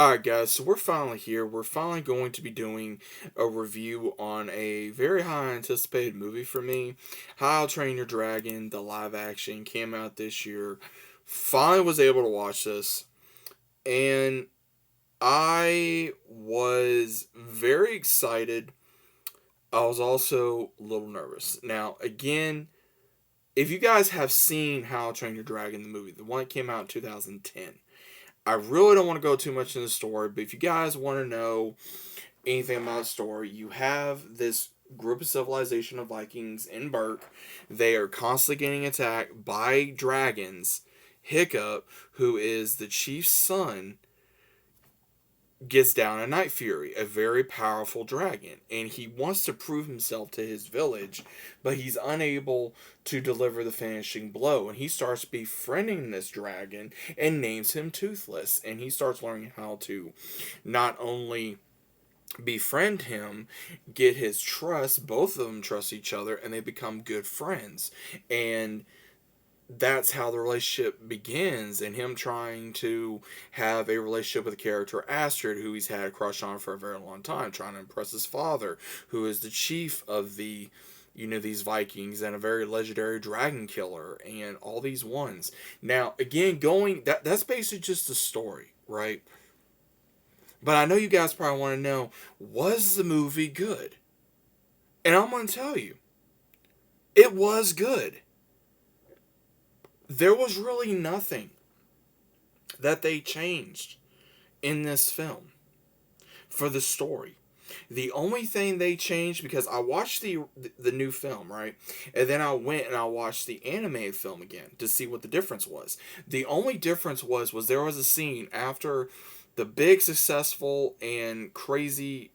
Alright, guys, so we're finally here. We're finally going to be doing a review on a very high anticipated movie for me. How to Train Your Dragon, the live action, came out this year. Finally was able to watch this, and I was very excited. I was also a little nervous. Now, again, if you guys have seen How to Train Your Dragon, the movie, the one that came out in 2010, I really don't want to go too much in the story, but if you guys want to know anything about the story, you have this group of civilization of Vikings in Burke. They are constantly getting attacked by dragons. Hiccup, who is the chief's son, gets down a Night Fury, a very powerful dragon, and he wants to prove himself to his village, but he's unable to deliver the finishing blow. And he starts befriending this dragon and names him Toothless, and he starts learning how to not only befriend him, get his trust. Both of them trust each other, and they become good friends. And that's how the relationship begins, and him trying to have a relationship with the character Astrid, who he's had a crush on for a very long time, trying to impress his father, who is the chief of these Vikings and a very legendary dragon killer, and all these ones. Now, again, that's basically just the story, right? But I know you guys probably want to know, was the movie good? And I'm going to tell you, it was good. There was really nothing that they changed in this film for the story. The only thing they changed, because I watched the new film, right, and then I went and I watched the animated film again to see what the difference was. The only difference was there was a scene after the big successful and crazy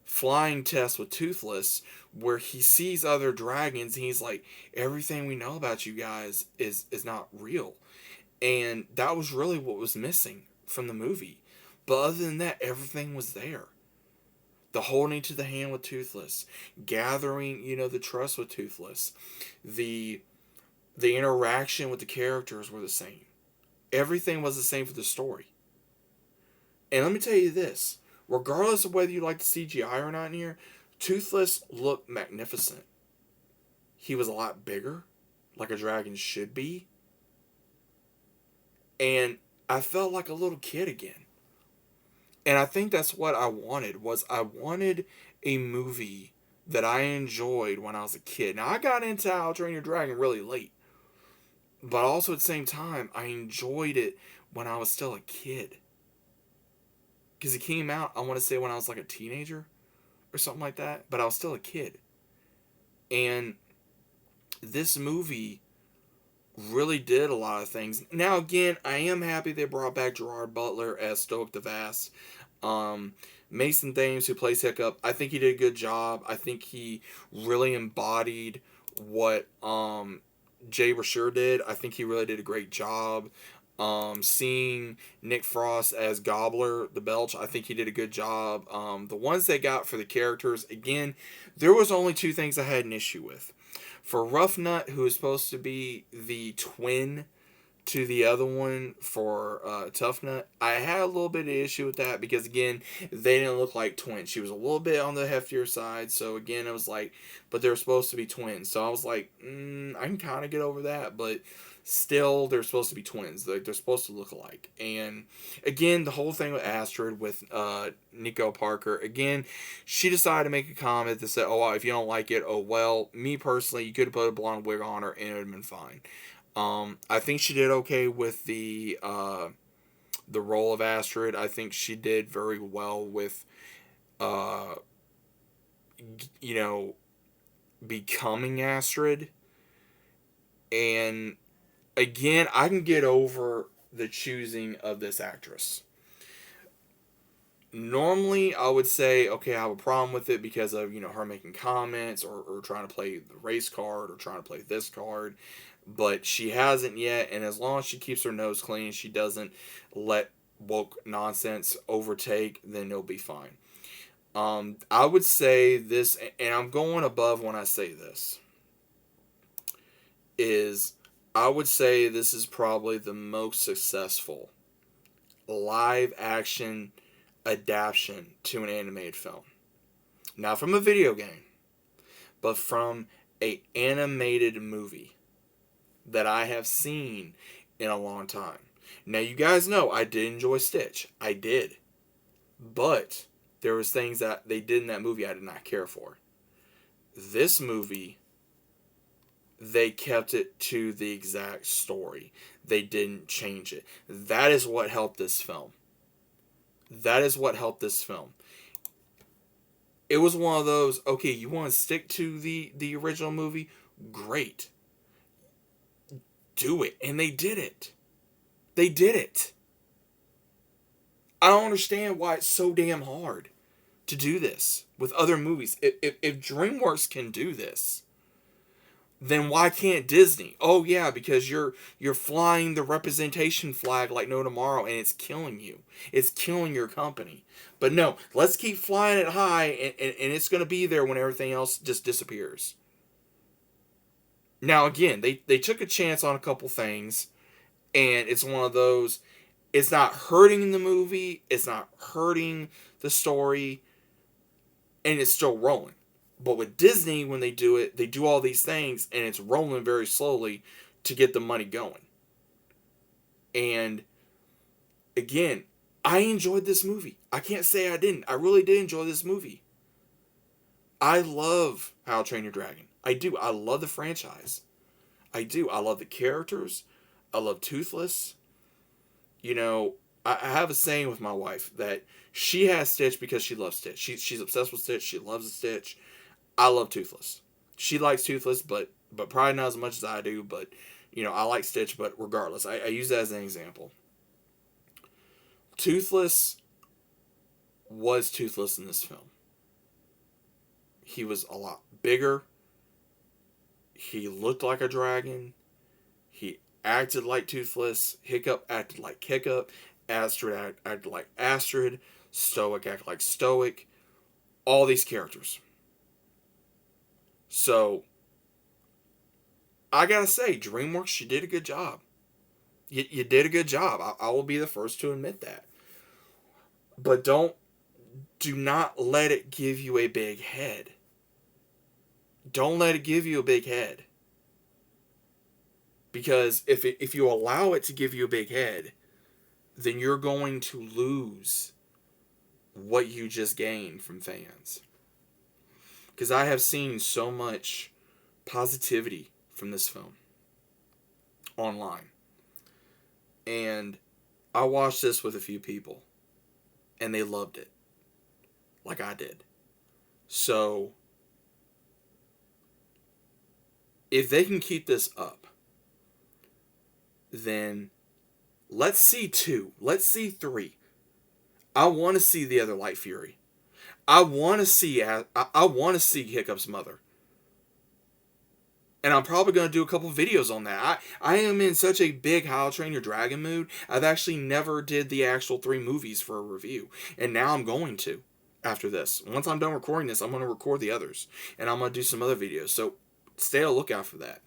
flying test with Toothless, where he sees other dragons and he's like, everything we know about you guys is not real. And that was really what was missing from the movie. But other than that, everything was there. The holding to the hand with Toothless, gathering, the trust with Toothless, the interaction with the characters were the same. Everything was the same for the story. And let me tell you this, regardless of whether you like the CGI or not in here, Toothless looked magnificent. He was a lot bigger, like a dragon should be. And I felt like a little kid again. And I think that's what I wanted a movie that I enjoyed when I was a kid. Now, I got into How to Train Your Dragon really late. But also at the same time, I enjoyed it when I was still a kid. Because it came out, I want to say, when I was like a teenager or something like that. But I was still a kid. And this movie really did a lot of things. Now, again, I am happy they brought back Gerard Butler as Stoic the Vast. Mason Thames, who plays Hiccup, I think he did a good job. I think he really embodied what Jay Rasher did. I think he really did a great job. Seeing Nick Frost as Gobbler the Belch, I think he did a good job. The ones they got for the characters, again, there was only two things I had an issue with. For Rough Nut, who is supposed to be the twin to the other one for Tough Nut, I had a little bit of issue with that because, again, they didn't look like twins. She was a little bit on the heftier side, so again, it was like, but they're supposed to be twins. So I was like, I can kind of get over that, but still, they're supposed to be twins. They're supposed to look alike. And again, the whole thing with Astrid, with Nico Parker, again, she decided to make a comment that said, oh, well, if you don't like it, oh, well, me personally, you could have put a blonde wig on her and it would have been fine. I think she did okay with the role of Astrid. I think she did very well with, uh, you know, becoming Astrid. And again, I can get over the choosing of this actress. Normally, I would say, okay, I have a problem with it because of, her making comments or trying to play the race card or trying to play this card. But she hasn't yet, and as long as she keeps her nose clean, she doesn't let woke nonsense overtake, then it'll be fine. I would say this, and I'm going above when I say this, is I would say this is probably the most successful live action adaptation to an animated film. Not from a video game, but from a animated movie that I have seen in a long time. Now you guys know I did enjoy Stitch. I did. But there was things that they did in that movie I did not care for. This movie, they kept it to the exact story. They didn't change it. That is what helped this film. That is what helped this film. It was one of those, okay, you want to stick to the original movie? Great. Do it. And they did it. They did it. I don't understand why it's so damn hard to do this with other movies. If DreamWorks can do this, then why can't Disney? Oh yeah, because you're flying the representation flag like no tomorrow, and it's killing you. It's killing your company. But no, let's keep flying it high, and it's going to be there when everything else just disappears. Now again, they took a chance on a couple things, and it's one of those, it's not hurting the movie, it's not hurting the story, and it's still rolling. But with Disney, when they do it, they do all these things, and it's rolling very slowly to get the money going. And again, I enjoyed this movie. I can't say I didn't. I really did enjoy this movie. I love How to Train Your Dragon. I do. I love the franchise. I do. I love the characters. I love Toothless. You know, I have a saying with my wife that she has Stitch because she loves Stitch. She's obsessed with Stitch. She loves Stitch. I love Toothless. She likes Toothless, but probably not as much as I do. But, you know, I like Stitch, but regardless, I use that as an example. Toothless was Toothless in this film. He was a lot bigger. He looked like a dragon. He acted like Toothless. Hiccup acted like Hiccup. Astrid acted like Astrid. Stoic acted like Stoic. All these characters. So, I gotta say, DreamWorks, you did a good job. You did a good job. I will be the first to admit that. But do not let it give you a big head. Don't let it give you a big head. Because if you allow it to give you a big head, then you're going to lose what you just gained from fans. Because I have seen so much positivity from this film online. And I watched this with a few people, and they loved it, like I did. So, if they can keep this up, then let's see 2. Let's see 3. I want to see the other Light Fury. I want to see Hiccup's mother. And I'm probably going to do a couple videos on that. I am in such a big How to Train Your Dragon mood. I've actually never did the actual 3 movies for a review. And now I'm going to after this. Once I'm done recording this, I'm going to record the others. And I'm going to do some other videos. So stay on the lookout for that.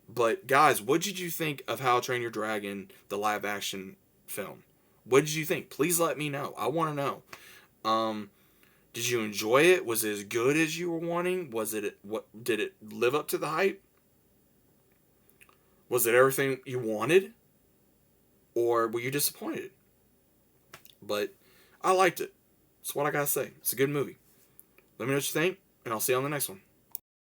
But guys, what did you think of How to Train Your Dragon, the live action film? What did you think? Please let me know. I want to know. Did you enjoy it? Was it as good as you were wanting? Did it live up to the hype? Was it everything you wanted? Or were you disappointed? But I liked it. That's what I gotta say. It's a good movie. Let me know what you think, and I'll see you on the next one.